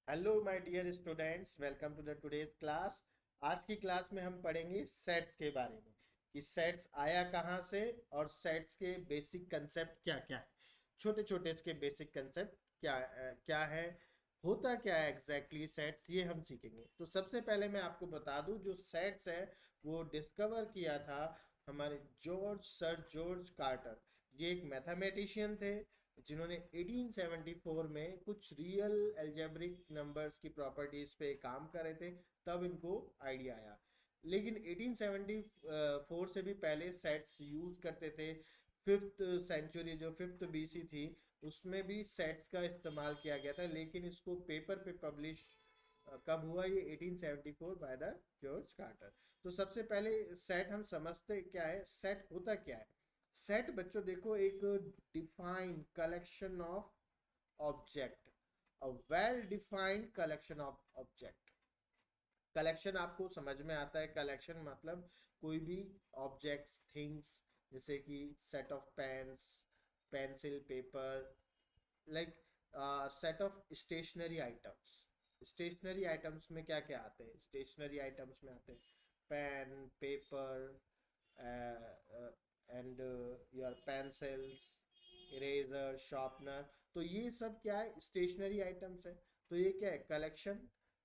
Hello my dear students, welcome to the today's class. आज की class में हम पढ़ेंगे सेट्स के बारे में कि सेट्स आया कहाँ से और सेट्स के बेसिक कंसेप्ट क्या क्या है। छोटे छोटे इसके बेसिक कंसेप्ट क्या है, होता क्या है एग्जैक्टली सेट्स, ये हम सीखेंगे। तो सबसे पहले मैं आपको बता दूं, जो सेट्स है वो डिस्कवर किया था हमारे सर जॉर्ज कार्टर। ये एक मैथमेटिशियन थे जिन्होंने 1874 में कुछ रियल एल्जेब्रिक नंबर्स की प्रॉपर्टीज पे काम कर रहे थे। तब इनको आइडिया आया। लेकिन 1874 से भी पहले सेट्स यूज करते थे। फिफ्थ सेंचुरी जो फिफ्थ बीसी थी, उसमें भी सेट्स का इस्तेमाल किया गया था, लेकिन इसको पेपर पे पब्लिश कब हुआ? ये 1874 बाय द जॉर्ज कार्टर। तो सबसे पहले सेट हम समझते क्या है, सेट होता क्या है। सेट बच्चों देखो, एक defined collection of object, a well defined collection of object. Collection आपको समझ में आता है, कलेक्शन मतलब कोई भी ऑब्जेक्ट्स थिंग्स, जैसे कि set of pens, pencil, paper, like set of stationery items. Stationery items में क्या क्या आते हैं? स्टेशनरी आइटम्स में आते हैं pen, paper, and your pencils, eraser, sharpener. तो ये सब क्या है? स्टेशनरी आइटम्स है। तो ये क्या है? कलेक्शन।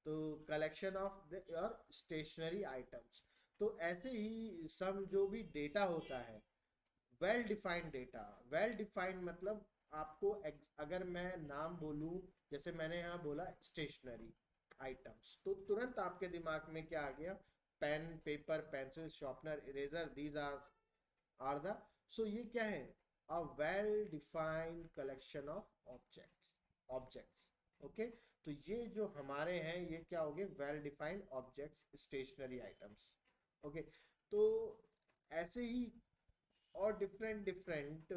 तो collection of your stationery items. तो ऐसे ही सम जो भी डेटा होता है, well defined data. Well defined मतलब आपको अगर मैं नाम बोलूं, जैसे मैंने यहाँ बोला स्टेशनरी आइटम्स, तो तुरंत आपके दिमाग में क्या आ गया? Pen, paper, pencil, sharpener, eraser, these are the. सो ये क्या है? A well defined collection of objects. Okay. तो ये जो हमारे हैं, ये क्या हो गए? Well defined objects, stationery items. Okay. तो ऐसे ही और different different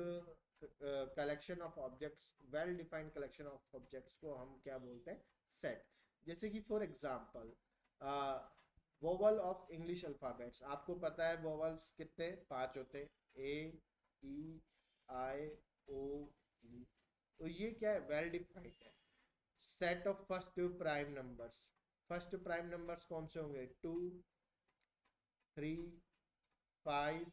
collection of objects, well defined collection of objects को हम क्या बोलते हैं? सेट। जैसे कि for example vowel of English alphabets. आपको पता है वोवल्स कितने? 5 होते हैं, ए, ई, आई, ओ, यू। तो ये क्या है? वेल डिफाइंड है। Set of first prime numbers. First prime numbers कौन से होंगे? 2, 3, 5,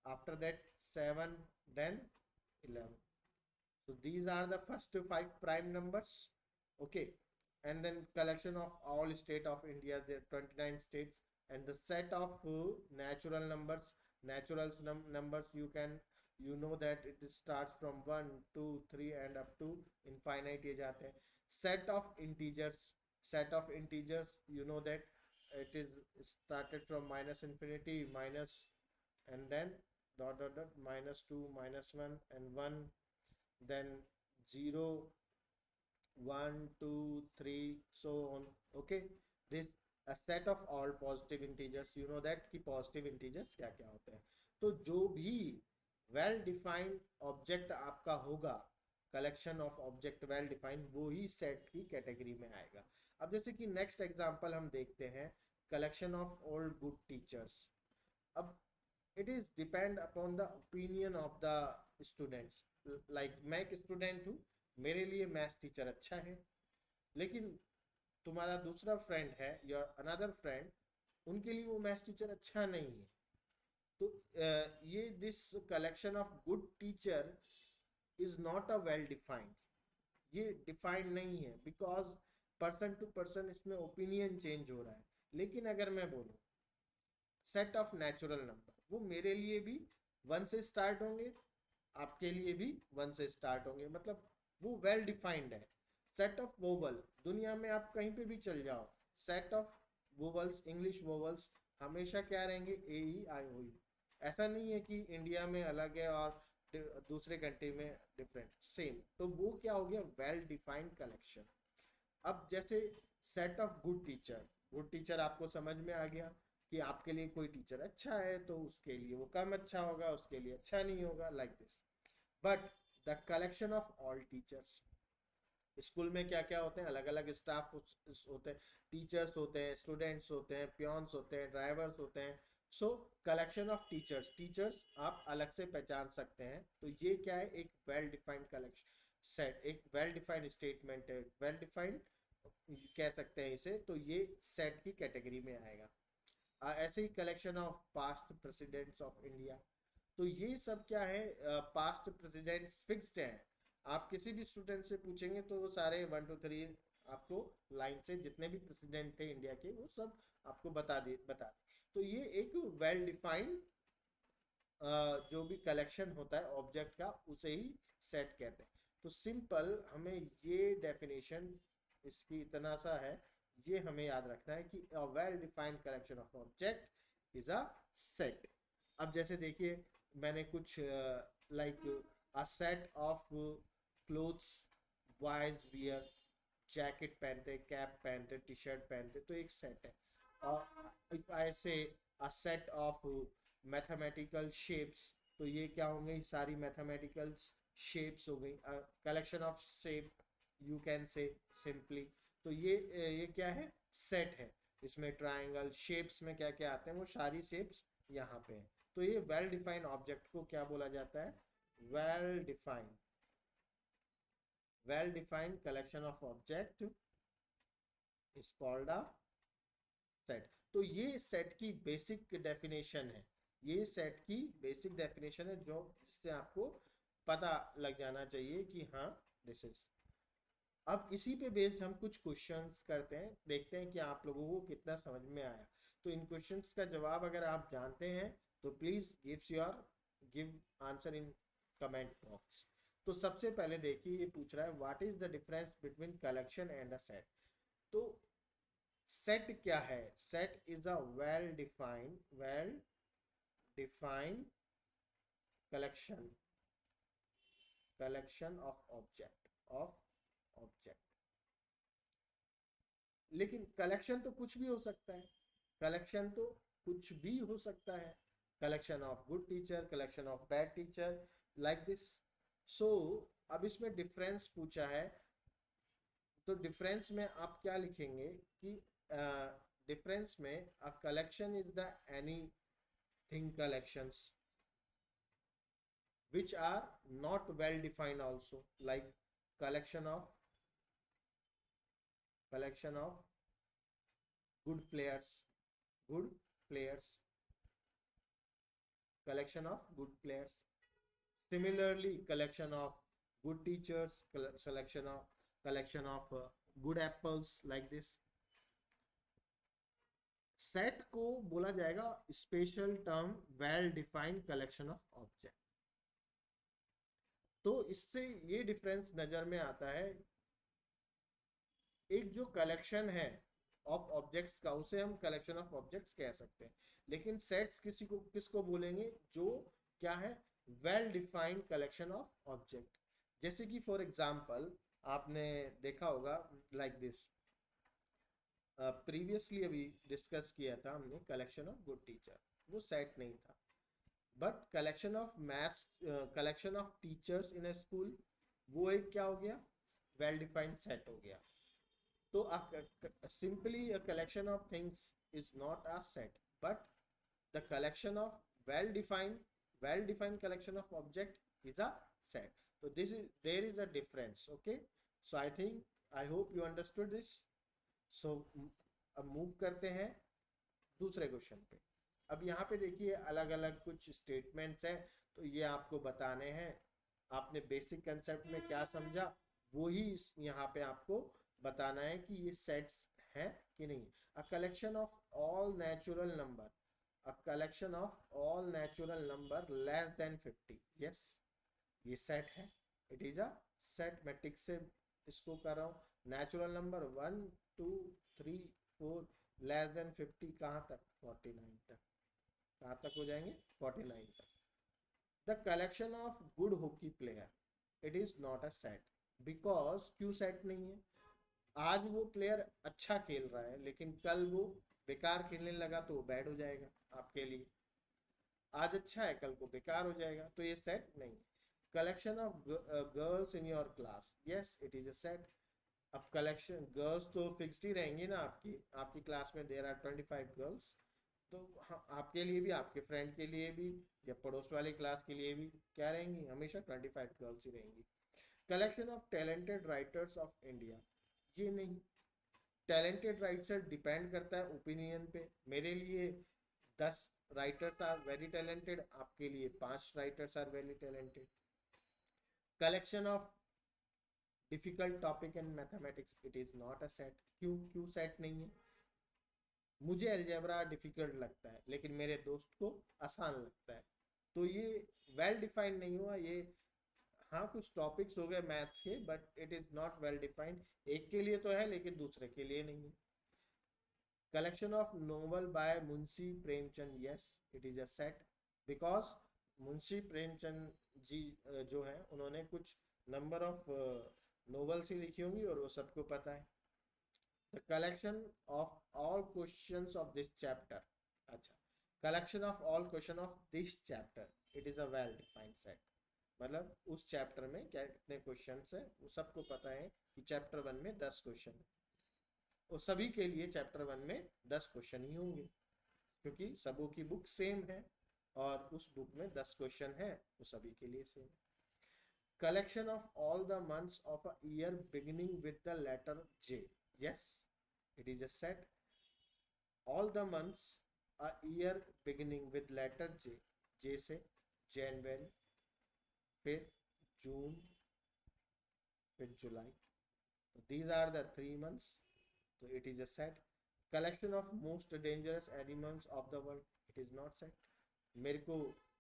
after that 7, then 11. So these are the first 5 prime numbers. Okay. And then collection of all state of India, there are 29 states. And the set of natural numbers. Numbers, you know that it starts from 1, 2, 3 and up to infinite ये जाते हैं। Set of integers. Set of integers, you know that it is started from minus infinity, minus, and then dot dot dot, -2, -1 and 1, then 0, 1, 2, 3, so on. Okay. This a set of all positive integers, you know that कि positive integers क्या क्या होते हैं। तो जो भी well defined object आपका होगा, collection of object well defined, वो ही सेट की कैटेगरी में आएगा। अब जैसे कि नेक्स्ट एग्जांपल हम देखते हैं, collection of old good teachers. अब it is depend upon the opinion of the students. Like मैं एक स्टूडेंट हूँ, मेरे लिए मैथ्स टीचर अच्छा है, लेकिन तुम्हारा दूसरा फ्रेंड है, योर अनदर फ्रेंड, उनके लिए वो मैथ्स टीचर अच्छा नहीं है। तो ये this collection of good teacher is not a well defined. ये डिफाइंड नहीं है, बिकॉज पर्सन टू पर्सन इसमें ओपिनियन चेंज हो रहा है। लेकिन अगर मैं बोलूँ सेट ऑफ नेचुरल नंबर, वो मेरे लिए भी 1 से स्टार्ट होंगे, आपके लिए भी 1 से स्टार्ट होंगे, मतलब वो वेल डिफाइंड है। सेट ऑफ वोवल, दुनिया में आप कहीं पे भी चल जाओ, set of vowels, English vowels हमेशा क्या रहेंगे? ए, ई, आई, ओ, यू। ऐसा नहीं है कि इंडिया में अलग है और दूसरे कंट्री में डिफरेंट, सेम। तो वो क्या हो गया? Well defined collection. अब जैसे set of good teacher, good teacher आपको समझ में आ गया कि आपके लिए कोई टीचर अच्छा है तो उसके लिए वो कम अच्छा होगा, उसके लिए अच्छा नहीं होगा, like this. But the collection of all teachers, school में क्या क्या होते हैं? अलग अलग स्टाफ होते हैं, टीचर्स होते हैं, स्टूडेंट्स होते हैं, पियोन्स होते हैं, ड्राइवर्स होते हैं। सो कलेक्शन ऑफ टीचर्स, टीचर्स आप अलग से पहचान सकते हैं। तो ये क्या है? एक वेल डिफाइंड कलेक्शन सेट, एक वेल डिफाइंड स्टेटमेंट है, वेल डिफाइंड कह सकते हैं इसे, तो ये सेट की कैटेगरी में आएगा। ऐसे ही collection of past presidents of India, तो ये सब क्या है, पास्ट प्रेसिडेंट्स फिक्स्ड हैं। आप किसी भी स्टूडेंट से पूछेंगे तो वो सारे 1 2 3 आपको लाइन से जितने भी प्रेसिडेंट थे इंडिया के वो सब आपको बता दे। तो ये एक वेल डिफाइंड जो भी कलेक्शन होता है ऑब्जेक्ट का उसे ही सेट कहते हैं। तो सिंपल हमें ये डेफिनेशन इसकी इतना सा है, ये हमें याद रखना है कि अ well defined collection of object is a set. अब जैसे देखिए मैंने कुछ like a set of clothes boys wear, jacket पहनते, कैप पहनते, टी शर्ट पहनते, तो एक सेट है। और इफ आई से a set of mathematical shapes, तो ये क्या होंगे, सारी मैथमेटिकल शेप्स हो गई, collection of shape you can say simply. तो ये क्या है, सेट है। इसमें ट्रायंगल शेप्स में क्या क्या आते हैं वो सारी शेप्स यहाँ पे हैं। तो ये वेल डिफाइंड ऑब्जेक्ट को क्या बोला जाता है, well defined, well defined collection of object is called a set. तो ये सेट की बेसिक डेफिनेशन है, ये सेट की बेसिक डेफिनेशन है जो जिससे आपको पता लग जाना चाहिए कि हाँ दिस इज। अब इसी पे बेस्ड हम कुछ क्वेश्चंस करते हैं, देखते हैं कि आप लोगों को कितना समझ में आया। तो इन क्वेश्चंस का जवाब अगर आप जानते हैं तो please give answer in comment box. तो सबसे पहले देखिए ये पूछ रहा है what is the difference between collection and a set. तो सेट क्या है, set is a well defined collection, collection of object. लेकिन कलेक्शन तो कुछ भी हो सकता है, कलेक्शन तो कुछ भी हो सकता है, collection of good teacher, collection of bad teacher, like this. So अब इसमें डिफरेंस पूछा है, तो डिफरेंस में आप क्या लिखेंगे कि डिफरेंस में a collection is the any thing collections which are not well defined also, like collection of collection of good players, good players, collection of good players. Similarly, collection of good teachers, collection of good apples, like this. Set को बोला जाएगा special term well defined collection of object. तो इससे ये difference नजर में आता है, एक जो कलेक्शन है ऑफ ऑब्जेक्ट्स का उसे हम कलेक्शन ऑफ ऑब्जेक्ट्स कह सकते हैं, लेकिन सेट्स किसको बोलेंगे, जो क्या है, well defined collection of object. जैसे कि फॉर एग्जांपल आपने देखा होगा लाइक दिस, प्रीवियसली अभी डिस्कस किया था हमने कलेक्शन ऑफ गुड टीचर, वो सेट नहीं था, but collection of maths, collection of teachers in A school, वो एक क्या हो गया, वेल डिफाइंड सेट हो गया। तो simply a collection of things is not a set, but the collection of well defined collection of object is a set. So there is a difference, okay? So I hope you understood this. So अब move करते हैं दूसरे question पे। अब यहाँ पे देखिए अलग अलग कुछ स्टेटमेंट्स हैं, तो ये आपको बताने हैं, आपने बेसिक कंसेप्ट में क्या समझा वो ही यहाँ पे आपको बताना है कि ये सेट्स हैं कि नहीं। A collection of all natural number, a collection of all natural number less than 50, yes ये सेट है, इट इज अ सेट। मैं टिक से इसको कर रहा हूँ, नेचुरल नंबर 1 2 3 4 लेस देन 50 कहाँ तक, 49 तक, कहाँ तक हो जाएंगे, 49 तक। The collection of good hockey player, it is not a set, because क्यों सेट नहीं है, आज वो प्लेयर अच्छा खेल रहा है लेकिन कल वो बेकार खेलने लगा तो वो बैड हो जाएगा आपके लिए, आज अच्छा है कल को बेकार हो जाएगा, तो ये सेट नहीं है। Collection of girls in your class, yes it is a set. अब कलेक्शन गर्ल्स तो फिक्स्ड ही रहेंगी ना, आपकी आपकी क्लास में देयर आर 25 गर्ल्स, तो हाँ आपके लिए भी, आपके फ्रेंड के लिए भी, या पड़ोस वाली क्लास के लिए भी क्या रहेंगी, हमेशा 25 गर्ल्स ही रहेंगी। Collection of talented writers of India, ये नहीं, टैलेंटेड राइटर डिपेंड करता है ओपिनियन पे। मेरे लिए 10 राइटर्स आर वेरी टैलेंटेड, आपके लिए 5 writers are very talented. Collection of difficult topic in mathematics, it is not a set. क्यों क्यों सेट नहीं है? मुझे अलजेब्रा डिफिकल्ट लगता है लेकिन मेरे दोस्त को आसान लगता है, तो ये वेल डिफाइंड नहीं हुआ ये। हाँ, कुछ टॉपिक्स हो गए मैथ्स के, but it is not well defined. एक के लिए तो है लेकिन दूसरे के लिए नहीं है। Collection of novel by Munshi Premchand, yes it is a set, because Munshi Premchand ji जो हैं उन्होंने कुछ नंबर ऑफ नोवेल्स ही लिखी होंगी और वो सबको पता है। The collection of all questions of this chapter, अच्छा, collection of all question of this chapter, it is a well defined set. मतलब उस चैप्टर में क्या कितने क्वेश्चंस हैं वो सबको पता है कि चैप्टर 1 में 10 क्वेश्चन है, और सभी के लिए चैप्टर 1 में 10 क्वेश्चन ही होंगे क्योंकि सबों की बुक सेम है और उस बुक में 10 क्वेश्चन है, वो सभी के लिए same. Collection of all the months of a year beginning with the letter J, yes it is a set. All the months a year beginning with letter J, J से जनवरी, फिर जून, फिर जुलाई, तो दीज आर द 3 months, तो it is a set. Collection of most dangerous animals of the world, it is not set. मेरे को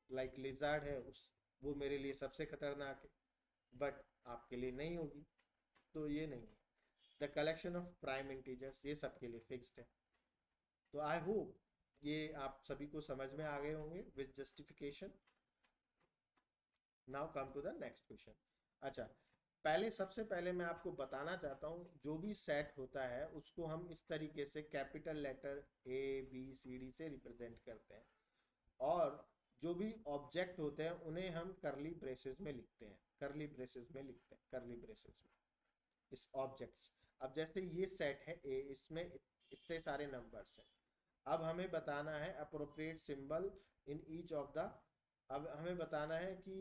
लाइक लिजार्ड है उस, वो मेरे लिए सबसे खतरनाक है, बट आपके लिए नहीं होगी, तो ये नहीं है। The collection of prime integers, ये सबके लिए फिक्स्ड है। तो आई होप ये आप सभी को समझ में आ गए होंगे with justification. Now come to the next question. अच्छा, पहले सबसे पहले मैं आपको बताना चाहता हूँ जो भी सेट होता है उसको हम इस तरीके से कैपिटल लेटर ABCD से रिप्रेजेंट करते हैं, और जो भी ऑब्जेक्ट होते हैं उन्हें हम करली ब्रेसेस में लिखते हैं, करली ब्रेसेस में लिखते हैं, करली ब्रेसेस में इस ऑब्जेक्ट्स। अब जैसे ये सेट है A, इसमें इतने सारे नंबर्स हैं। अब हमें बताना है appropriate symbol in each of the, अब हमें बताना है कि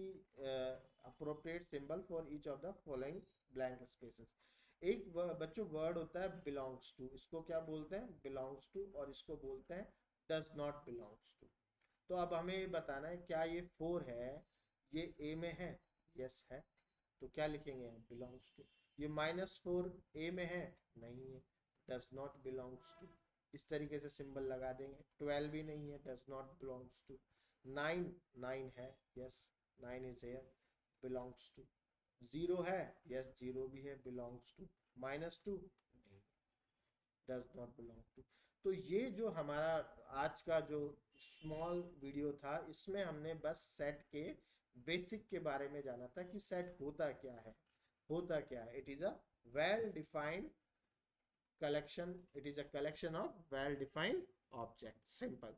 appropriate symbol for each of the following blank spaces. एक बच्चों वर्ड होता है बिलोंग्स टू, इसको क्या बोलते हैं? बिलोंग्स टू, और इसको बोलते हैं डज नॉट बिलोंग्स टू। तो अब हमें ये बताना है क्या ये 4 है, ये ए में है, यस है, तो क्या लिखेंगे हम? Belongs to. ये -4 ए में है, नहीं है, डज नॉट बिलोंग्स टू। इस तरीके से सिंबल लगा देंगे। 12 भी नहीं है, डज नॉट बिलोंग्स टू। 9 है, yes 9 is here, belongs to. 0 है, यस 0 भी है, बिलोंग्स टू। -2 नहीं, डज नॉट बिलोंग टू। तो ये जो हमारा आज का जो स्मॉल वीडियो था, इसमें हमने बस सेट के बेसिक के बारे में जाना था कि सेट होता क्या है, होता क्या है। It is a well defined collection, it is a collection of well defined object, simple.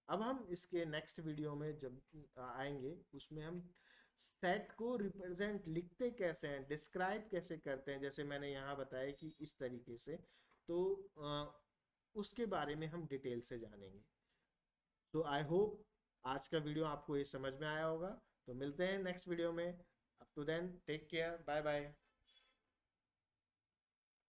अब हम इसके नेक्स्ट वीडियो में जब आएंगे उसमें हम सेट को रिप्रेजेंट लिखते कैसे हैं, डिस्क्राइब कैसे करते हैं, जैसे मैंने यहाँ बताया कि इस तरीके से, तो उसके बारे में हम डिटेल से जानेंगे। तो आई होप आज का वीडियो आपको ये समझ में आया होगा। तो मिलते हैं नेक्स्ट वीडियो में। Up to then take care, bye bye.